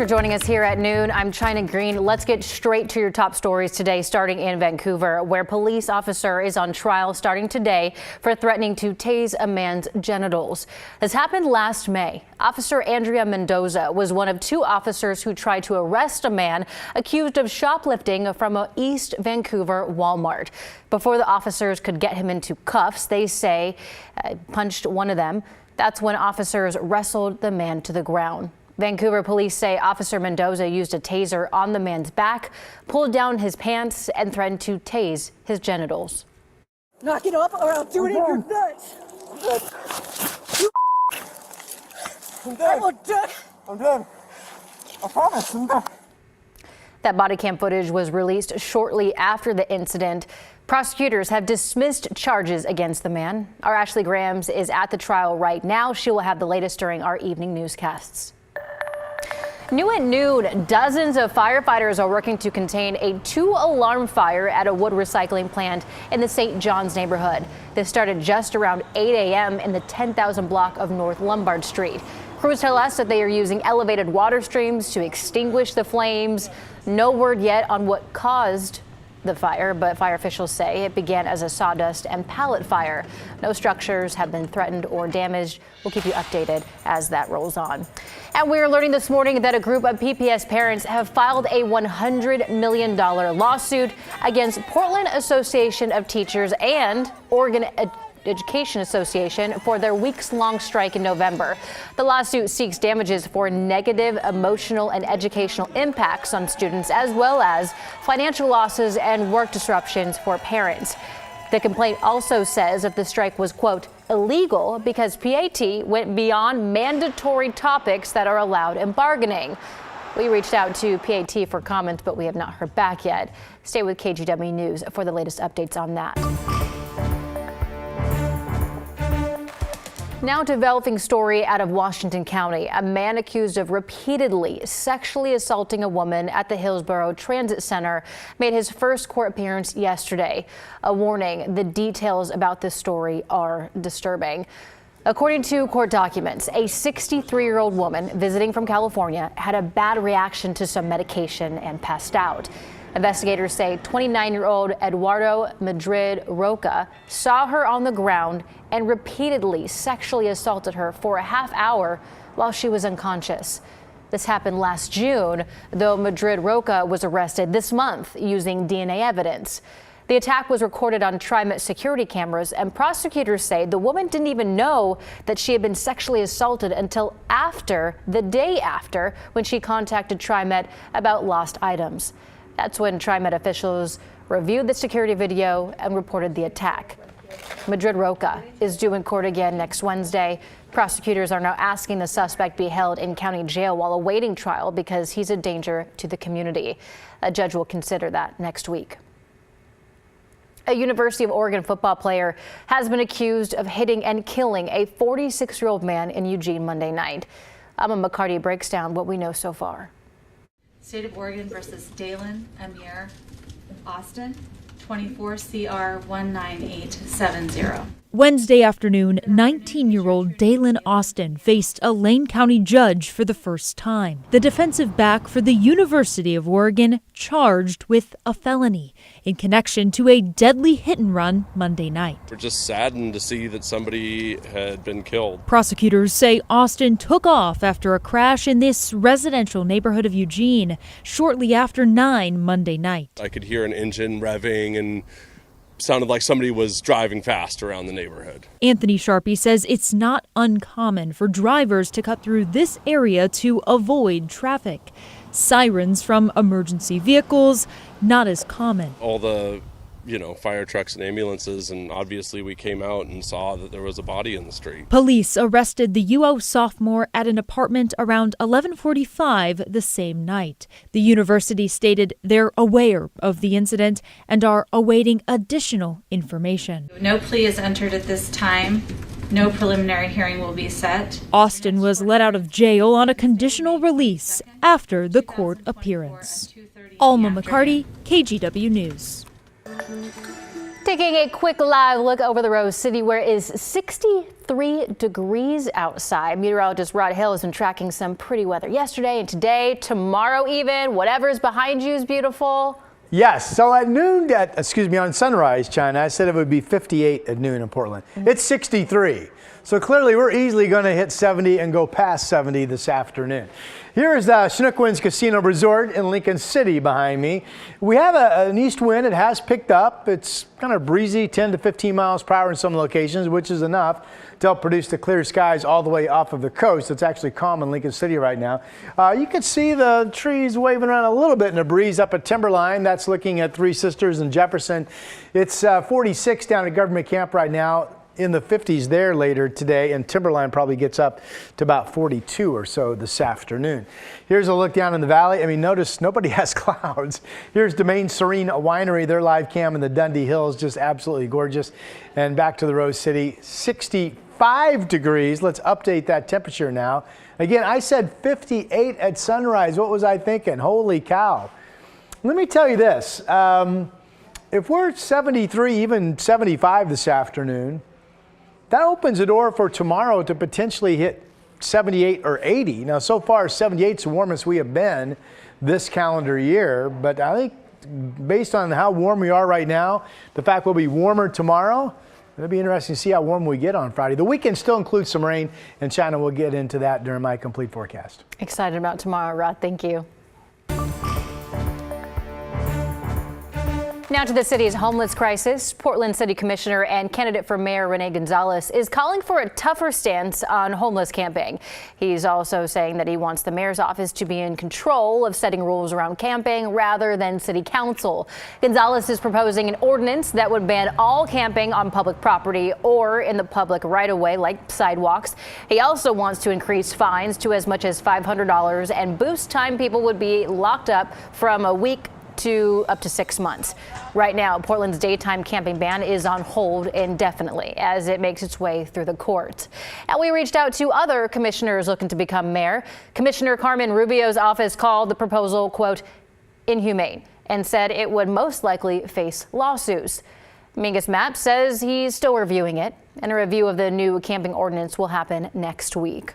for joining us here at noon. I'm China Green. Let's get straight to your top stories today, starting in Vancouver, where a police officer is on trial starting today for threatening to tase a man's genitals. This happened last May. Officer Andrea Mendoza was one of two officers who tried to arrest a man accused of shoplifting from a East Vancouver Walmart. Before the officers could get him into cuffs, they say punched one of them. That's when officers wrestled the man to the ground. Vancouver police say Officer Mendoza used a taser on the man's back, pulled down his pants, and threatened to tase his genitals. Knock it off or I'll do it in your nuts. I'm dead. I'm dead. I promise, I'm dead. That body cam footage was released shortly after the incident. Prosecutors have dismissed charges against the man. Our Ashley Grahams is at the trial right now. She will have the latest during our evening newscasts. New at noon, dozens of firefighters are working to contain a 2-alarm fire at a wood recycling plant in the St. John's neighborhood. This started just around 8 a.m. in the 10,000 block of North Lombard Street. Crews tell us that they are using elevated water streams to extinguish the flames. No word yet on what caused the fire, but fire officials say it began as a sawdust and pallet fire. No structures have been threatened or damaged. We'll keep you updated as that rolls on. And we're learning this morning that a group of PPS parents have filed a $100 million lawsuit against Portland Association of Teachers and Oregon Education Association for their weeks-long strike in November. The lawsuit seeks damages for negative emotional and educational impacts on students, as well as financial losses and work disruptions for parents. The complaint also says that the strike was, quote, illegal because PAT went beyond mandatory topics that are allowed in bargaining. We reached out to PAT for comments, but we have not heard back yet. Stay with KGW News for the latest updates on that. Now, developing story out of Washington County. A man accused of repeatedly sexually assaulting a woman at the Hillsborough Transit Center made his first court appearance yesterday. A warning, the details about this story are disturbing. According to court documents, a 63-year-old woman visiting from California had a bad reaction to some medication and passed out. Investigators say 29-year-old Eduardo Madrid Roca saw her on the ground and repeatedly sexually assaulted her for a half hour while she was unconscious. This happened last June, though Madrid Roca was arrested this month using DNA evidence. The attack was recorded on TriMet security cameras, and prosecutors say the woman didn't even know that she had been sexually assaulted until the day after, when she contacted TriMet about lost items. That's when TriMet officials reviewed the security video and reported the attack. Madrid Roca is due in court again next Wednesday. Prosecutors are now asking the suspect be held in county jail while awaiting trial because he's a danger to the community. A judge will consider that next week. A University of Oregon football player has been accused of hitting and killing a 46-year-old man in Eugene Monday night. Emma McCarty breaks down what we know so far. State of Oregon versus Dalen Amir Austin, 24 CR 19870. Wednesday afternoon, 19-year-old Dalen Austin faced a Lane County judge for the first time. The defensive back for the University of Oregon charged with a felony in connection to a deadly hit and run Monday night. We're just saddened to see that somebody had been killed. Prosecutors say Austin took off after a crash in this residential neighborhood of Eugene shortly after 9 Monday night. I could hear an engine revving and sounded like somebody was driving fast around the neighborhood. Anthony Sharpie says it's not uncommon for drivers to cut through this area to avoid traffic. Sirens from emergency vehicles, not as common. All the, fire trucks and ambulances, and obviously we came out and saw that there was a body in the street. Police arrested the UO sophomore at an apartment around 11:45 the same night. The university stated they're aware of the incident and are awaiting additional information. No plea is entered at this time. No preliminary hearing will be set. Austin was let out of jail on a conditional release after the court appearance. Alma McCarty, KGW News. Taking a quick live look over the Rose City, where it is 63 degrees outside. Meteorologist Rod Hill has been tracking some pretty weather yesterday and today, tomorrow even. Whatever's behind you is beautiful. Yes, so at noon, on sunrise, China, I said it would be 58 at noon in Portland. It's 63. So clearly we're easily going to hit 70 and go past 70 this afternoon. Here is Chinook Winds Casino Resort in Lincoln City behind me. We have an east wind. It has picked up. It's kind of breezy, 10 to 15 miles per hour in some locations, which is enough to help produce the clear skies all the way off of the coast. It's actually calm in Lincoln City right now. You can see the trees waving around a little bit in a breeze up at Timberline. That's looking at Three Sisters and Jefferson. It's 46 down at Government Camp right now. In the 50s there later today, and Timberline probably gets up to about 42 or so this afternoon. Here's a look down in the valley. I mean, notice nobody has clouds. Here's Domaine Serene Winery, their live cam in the Dundee Hills, just absolutely gorgeous. And back to the Rose City, 65 degrees. Let's update that temperature now. Again, I said 58 at sunrise. What was I thinking? Holy cow. Let me tell you this. If we're 73, even 75 this afternoon, that opens the door for tomorrow to potentially hit 78 or 80. Now, so far, 78 is the warmest we have been this calendar year. But I think based on how warm we are right now, the fact we'll be warmer tomorrow, it'll be interesting to see how warm we get on Friday. The weekend still includes some rain, and China will get into that during my complete forecast. Excited about tomorrow, Rod. Thank you. Now to the city's homeless crisis. Portland City Commissioner and candidate for mayor Rene Gonzalez is calling for a tougher stance on homeless camping. He's also saying that he wants the mayor's office to be in control of setting rules around camping rather than city council. Gonzalez is proposing an ordinance that would ban all camping on public property or in the public right-of-way like sidewalks. He also wants to increase fines to as much as $500 and boost time people would be locked up from a week to up to 6 months. Right now, Portland's daytime camping ban is on hold indefinitely as it makes its way through the courts. And we reached out to other commissioners looking to become mayor. Commissioner Carmen Rubio's office called the proposal, quote, inhumane, and said it would most likely face lawsuits. Mingus Mapp says he's still reviewing it, and a review of the new camping ordinance will happen next week.